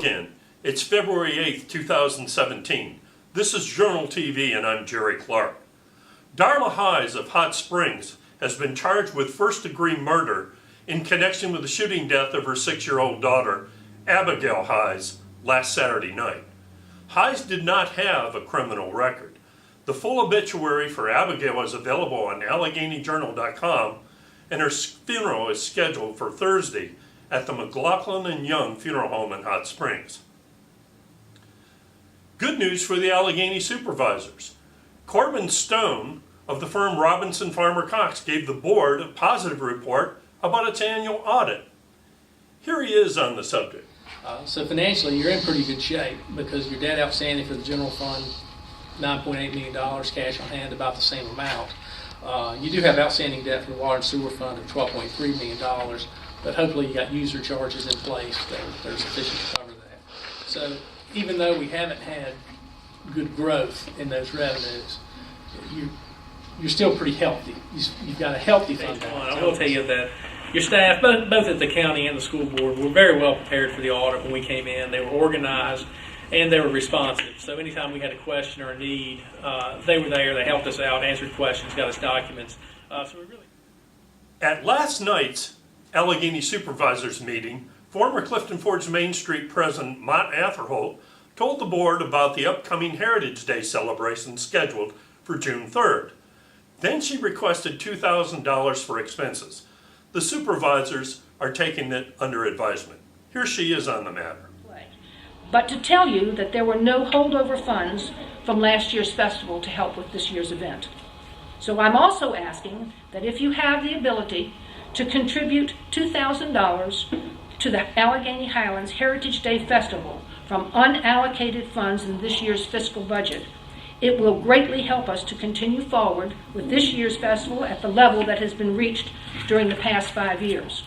again. It's February 8th, 2017. This is Journal TV and I'm Jerry Clark. Darla Highs of Hot Springs has been charged with first-degree murder in connection with the shooting death of her 6-year-old daughter, Abigail Highs, last Saturday night. Highs did not have a criminal record. The full obituary for Abigail is available on AlleganyJournal.com, and her funeral is scheduled for Thursday at the McLaughlin and Young Funeral Home in Hot Springs. Good news for the Alleghany supervisors. Corbin Stone of the firm Robinson Farmer Cox gave the board a positive report about its annual audit. Here he is on the subject. So financially, you're in pretty good shape because your debt outstanding for the general fund, $9.8 million, cash on hand about the same amount. You do have outstanding debt for the water and sewer fund of $12.3 million, but hopefully you got user charges in place that are sufficient to cover that. So even though we haven't had good growth in those revenues, you're still pretty healthy. You've got a healthy fund balance. I will tell you that your staff, both at the county and the school board, were very well prepared for the audit when we came in. They were organized and they were responsive. So anytime we had a question or a need, they were there. They helped us out, answered questions, got us documents. At last night's Alleghany Supervisors meeting, former Clifton Forge Main Street President Mott Atherholt told the board about the upcoming Heritage Day celebration scheduled for June 3rd. Then she requested $2,000 for expenses. The supervisors are taking it under advisement. Here she is on the matter. But to tell you that there were no holdover funds from last year's festival to help with this year's event. So I'm also asking that if you have the ability to contribute $2,000 to the Alleghany Highlands Heritage Day Festival from unallocated funds in this year's fiscal budget, it will greatly help us to continue forward with this year's festival at the level that has been reached during the past 5 years.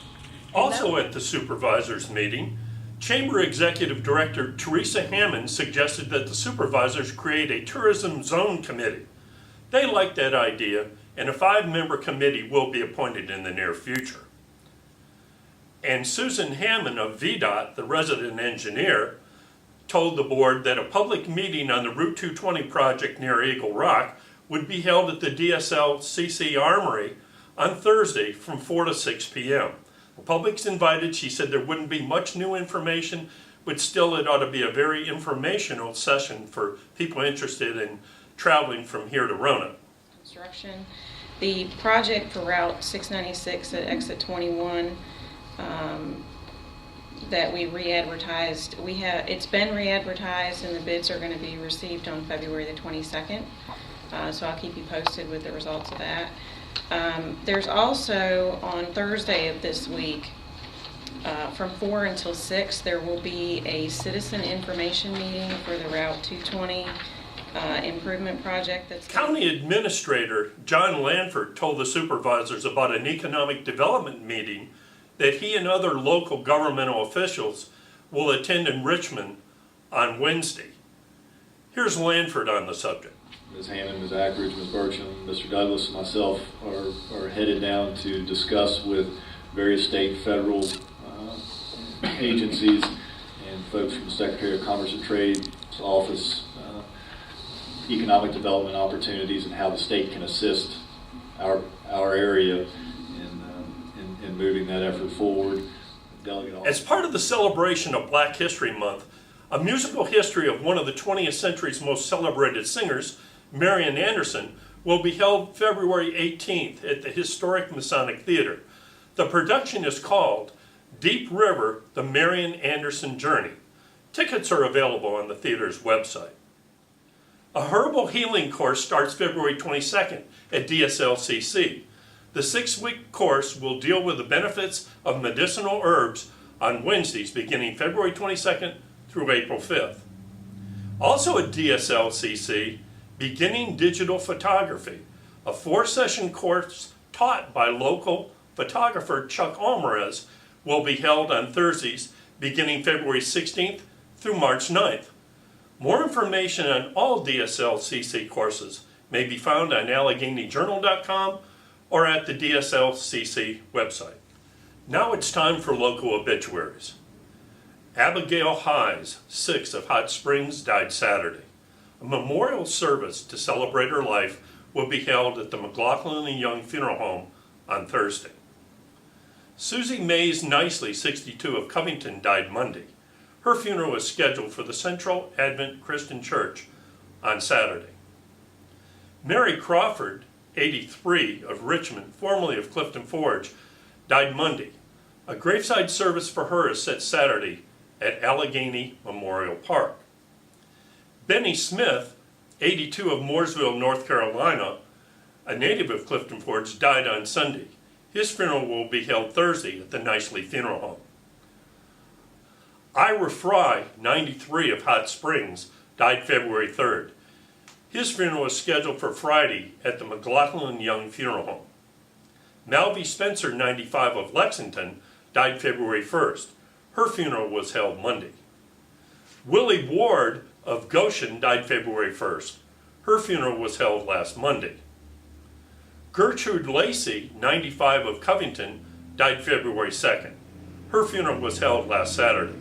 Also at the supervisors meeting, Chamber Executive Director Teresa Hammond suggested that the supervisors create a tourism zone committee. They like that idea, and a 5-member committee will be appointed in the near future. And Susan Hammond of VDOT, the resident engineer, told the board that a public meeting on the Route 220 project near Eagle Rock would be held at the DSL-CC Armory on Thursday from 4 to 6 p.m. The public's invited. She said there wouldn't be much new information, but still it ought to be a very informational session for people interested in traveling from here to Roanoke. Construction. The project for Route 696 at Exit 21 that we re-advertised, it's been re-advertised and the bids are going to be received on February the 22nd. So I'll keep you posted with the results of that. There's also on Thursday of this week from 4 until 6 there will be a citizen information meeting for the Route 220 improvement project. County Administrator John Lanford told the supervisors about an economic development meeting that he and other local governmental officials will attend in Richmond on Wednesday. Here's Lanford on the subject. Ms. Hammond, Ms. Ackridge, Ms. Burcham, Mr. Douglas, and myself are headed down to discuss with various state and federal agencies and folks from the Secretary of Commerce and Trade's office, economic development opportunities and how the state can assist our area in moving that effort forward. As part of the celebration of Black History Month, a musical history of one of the 20th century's most celebrated singers, Marian Anderson, will be held February 18th at the historic Masonic Theater. The production is called Deep River, The Marian Anderson Journey. Tickets are available on the theater's website. A herbal healing course starts February 22nd at DSLCC. The 6-week course will deal with the benefits of medicinal herbs on Wednesdays beginning February 22nd through April 5th. Also at DSLCC, Beginning Digital Photography, a 4-session course taught by local photographer Chuck Alvarez, will be held on Thursdays beginning February 16th through March 9th. More information on all DSLCC courses may be found on AlleganyJournal.com or at the DSLCC website. Now it's time for local obituaries. Abigail Highs, 6 of Hot Springs, died Saturday. A memorial service to celebrate her life will be held at the McLaughlin and Young Funeral Home on Thursday. Susie Mays Nicely, 62 of Covington, died Monday. Her funeral is scheduled for the Central Advent Christian Church on Saturday. Mary Crawford, 83 of Richmond, formerly of Clifton Forge, died Monday. A graveside service for her is set Saturday at Alleghany Memorial Park. Benny Smith, 82 of Mooresville, North Carolina, a native of Clifton Forge, died on Sunday. His funeral will be held Thursday at the Nicely Funeral Home. Ira Fry, 93 of Hot Springs, died February 3rd. His funeral is scheduled for Friday at the McLaughlin Young Funeral Home. Malvy Spencer, 95 of Lexington, died February 1st. Her funeral was held Monday. Willie Ward of Goshen died February 1st. Her funeral was held last Monday. Gertrude Lacey, 95 of Covington, died February 2nd. Her funeral was held last Saturday.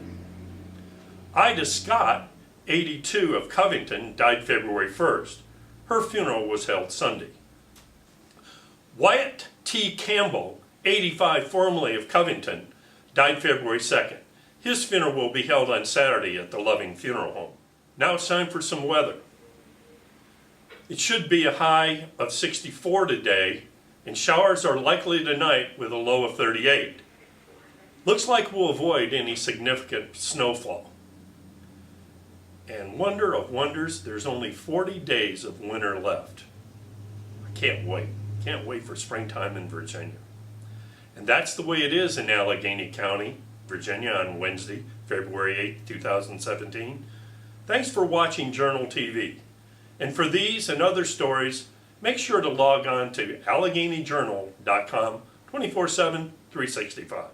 Ida Scott, 82 of Covington, died February 1st. Her funeral was held Sunday. Wyatt T. Campbell, 85, formerly of Covington, died February 2nd. His funeral will be held on Saturday at the Loving Funeral Home. Now it's time for some weather. It should be a high of 64 today, and showers are likely tonight with a low of 38. Looks like we'll avoid any significant snowfall. And wonder of wonders, there's only 40 days of winter left. I can't wait. Can't wait for springtime in Virginia. And that's the way it is in Alleghany County, Virginia on Wednesday, February 8, 2017. Thanks for watching Journal TV. And for these and other stories, make sure to log on to AlleganyJournal.com 24/7, 365.